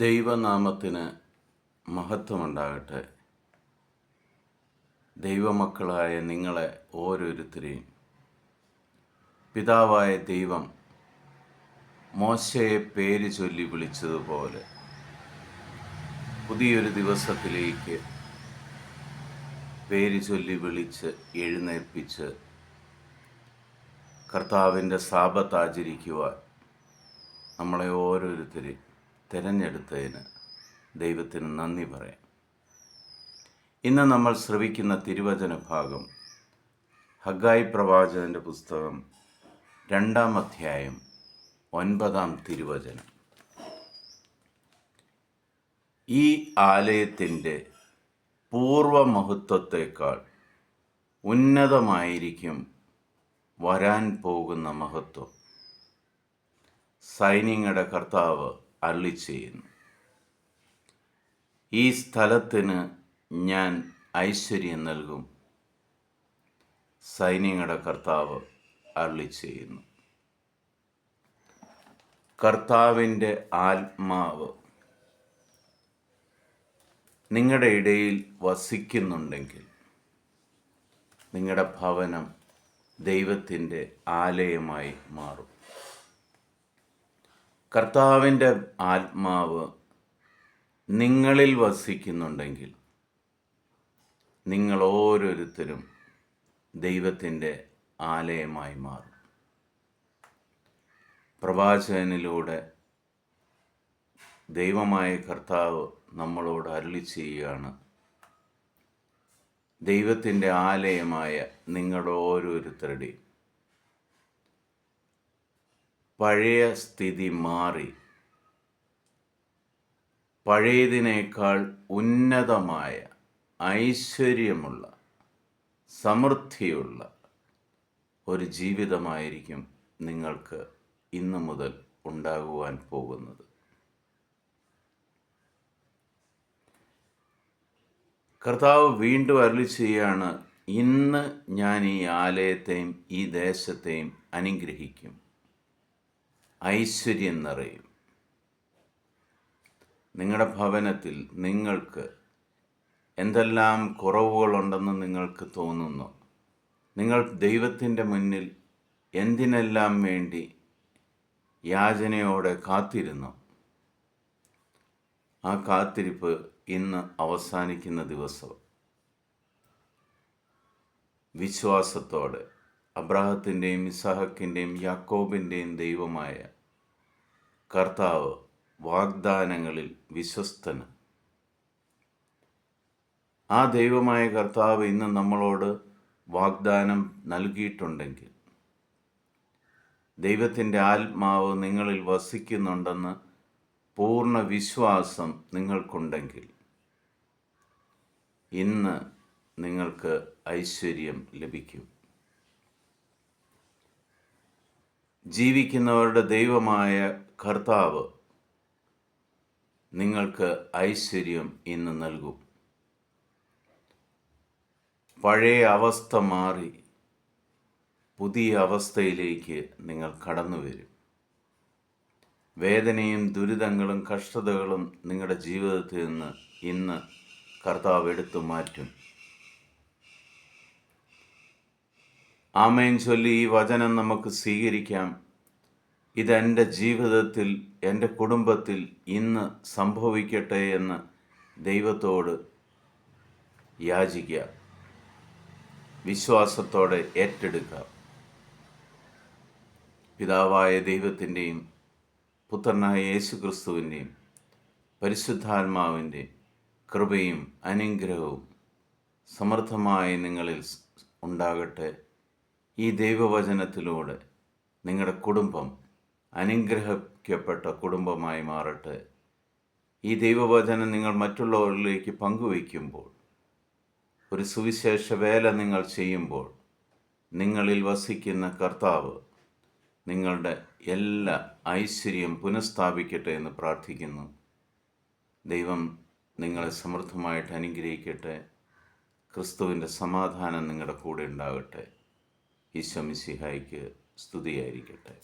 ദൈവനാമത്തിന് മഹത്വമുണ്ടാകട്ടെ. ദൈവമക്കളായ നിങ്ങളെ ഓരോരുത്തരെയും പിതാവായ ദൈവം മോശയെ പേര് ചൊല്ലി വിളിച്ചതുപോലെ പുതിയൊരു ദിവസത്തിലേക്ക് പേര് ചൊല്ലി വിളിച്ച് എഴുന്നേൽപ്പിച്ച് കർത്താവിൻ്റെ സാബത്ത് ആചരിക്കുവാൻ നമ്മളെ ഓരോരുത്തരെയും തിരഞ്ഞെടുത്തതിന് ദൈവത്തിന് നന്ദി പറയാം. ഇന്ന് നമ്മൾ ശ്രവിക്കുന്ന തിരുവചന ഭാഗം ഹഗ്ഗായി പ്രവാചകൻ്റെ പുസ്തകം 2-ാം അധ്യായം 9-ാം തിരുവചനം. ഈ ആലയത്തിൻ്റെ പൂർവമഹത്വത്തേക്കാൾ ഉന്നതമായിരിക്കും വരാൻ പോകുന്ന മഹത്വം. സൈന്യങ്ങളുടെ കർത്താവ് അരുളിച്ചെയ്യുന്നു. ഈ സ്ഥലത്തിന് ഞാൻ ഐശ്വര്യം നൽകും. സൈന്യങ്ങളുടെ കർത്താവ് അരുളിച്ചെയ്യുന്നു. കർത്താവിൻ്റെ ആത്മാവ് നിങ്ങളുടെ ഇടയിൽ വസിക്കുന്നുണ്ടെങ്കിൽ നിങ്ങളുടെ ഭവനം ദൈവത്തിൻ്റെ ആലയമായി മാറും. കർത്താവിൻ്റെ ആത്മാവ് നിങ്ങളിൽ വസിക്കുന്നുണ്ടെങ്കിൽ നിങ്ങൾ ഓരോരുത്തരും ദൈവത്തിൻ്റെ ആലയമായി മാറും. പ്രവാചകനിലൂടെ ദൈവമായ കർത്താവ് നമ്മളോട് അരുളി ചെയ്യുകയാണ്, ദൈവത്തിൻ്റെ ആലയമായ നിങ്ങളുടെ ഓരോരുത്തരുടെയും പഴയ സ്ഥിതി മാറി പഴയതിനേക്കാൾ ഉന്നതമായ ഐശ്വര്യമുള്ള സമൃദ്ധിയുള്ള ഒരു ജീവിതമായിരിക്കും നിങ്ങൾക്ക് ഇന്നു മുതൽ ഉണ്ടാകുവാൻ പോകുന്നത്. കർത്താവ് വീണ്ടും അരുളി ചെയ്യുകയാണ്, ഇന്ന് ഞാൻ ഈ ആലയത്തെയും ഈ ദേശത്തെയും അനുഗ്രഹിക്കും, ഐശ്വര്യം നിറയും. നിങ്ങളുടെ ഭവനത്തിൽ നിങ്ങൾക്ക് എന്തെല്ലാം കുറവുകളുണ്ടെന്ന് നിങ്ങൾക്ക് തോന്നുന്നു, നിങ്ങൾ ദൈവത്തിൻ്റെ മുന്നിൽ എന്തിനെല്ലാം വേണ്ടി യാചനയോടെ കാത്തിരുന്നു, ആ കാത്തിരിപ്പ് ഇന്ന് അവസാനിക്കുന്ന ദിവസം വിശ്വാസത്തോടെ അബ്രാഹത്തിൻ്റെയും ഇസഹാക്കിൻ്റെയും യാക്കോബിൻ്റെയും ദൈവമായ കർത്താവ് വാഗ്ദാനങ്ങളിൽ വിശ്വസ്തന്. ആ ദൈവമായ കർത്താവ് ഇന്ന് നമ്മളോട് വാഗ്ദാനം നൽകിയിട്ടുണ്ടെങ്കിൽ, ദൈവത്തിൻ്റെ ആത്മാവ് നിങ്ങളിൽ വസിക്കുന്നുണ്ടെന്ന് പൂർണ്ണ വിശ്വാസം നിങ്ങൾക്കുണ്ടെങ്കിൽ, ഇന്ന് നിങ്ങൾക്ക് ഐശ്വര്യം ലഭിക്കും. ജീവിക്കുന്നവരുടെ ദൈവമായ കർത്താവ് നിങ്ങൾക്ക് ഐശ്വര്യം ഇന്ന് നൽകും. പഴയ അവസ്ഥ മാറി പുതിയ അവസ്ഥയിലേക്ക് നിങ്ങൾ കടന്നു വരും. വേദനയും ദുരിതങ്ങളും കഷ്ടതകളും നിങ്ങളുടെ ജീവിതത്തിൽ നിന്ന് ഇന്ന് കർത്താവ് എടുത്തു മാറ്റും. ആമേൻ ചൊല്ലി ഈ വചനം നമുക്ക് സ്വീകരിക്കാം. ഇതെൻ്റെ ജീവിതത്തിൽ, എൻ്റെ കുടുംബത്തിൽ ഇന്ന് സംഭവിക്കട്ടെ എന്ന് ദൈവത്തോട് യാചിക്കുക. വിശ്വാസത്തോടെ ഏറ്റെടുക്കുക. പിതാവായ ദൈവത്തിൻ്റെയും പുത്രനായ യേശുക്രിസ്തുവിൻ്റെയും പരിശുദ്ധാത്മാവിൻ്റെ കൃപയും അനുഗ്രഹവും സമൃദ്ധമായി നിങ്ങളിൽ ഉണ്ടാകട്ടെ. ഈ ദൈവവചനത്തിലൂടെ നിങ്ങളുടെ കുടുംബം അനുഗ്രഹിക്കപ്പെട്ട കുടുംബമായി മാറട്ടെ. ഈ ദൈവവചനം നിങ്ങൾ മറ്റുള്ളവരിലേക്ക് പങ്കുവയ്ക്കുമ്പോൾ, ഒരു സുവിശേഷ വേല നിങ്ങൾ ചെയ്യുമ്പോൾ, നിങ്ങളിൽ വസിക്കുന്ന കർത്താവ് നിങ്ങളുടെ എല്ലാ ഐശ്വര്യം പുനഃസ്ഥാപിക്കട്ടെ എന്ന് പ്രാർത്ഥിക്കുന്നു. ദൈവം നിങ്ങളെ സമൃദ്ധമായിട്ട് അനുഗ്രഹിക്കട്ടെ. ക്രിസ്തുവിൻ്റെ സമാധാനം നിങ്ങളുടെ കൂടെ ഉണ്ടാകട്ടെ. ഈശോ മിശിഹായ്ക്ക് സ്തുതിയായിരിക്കട്ടെ.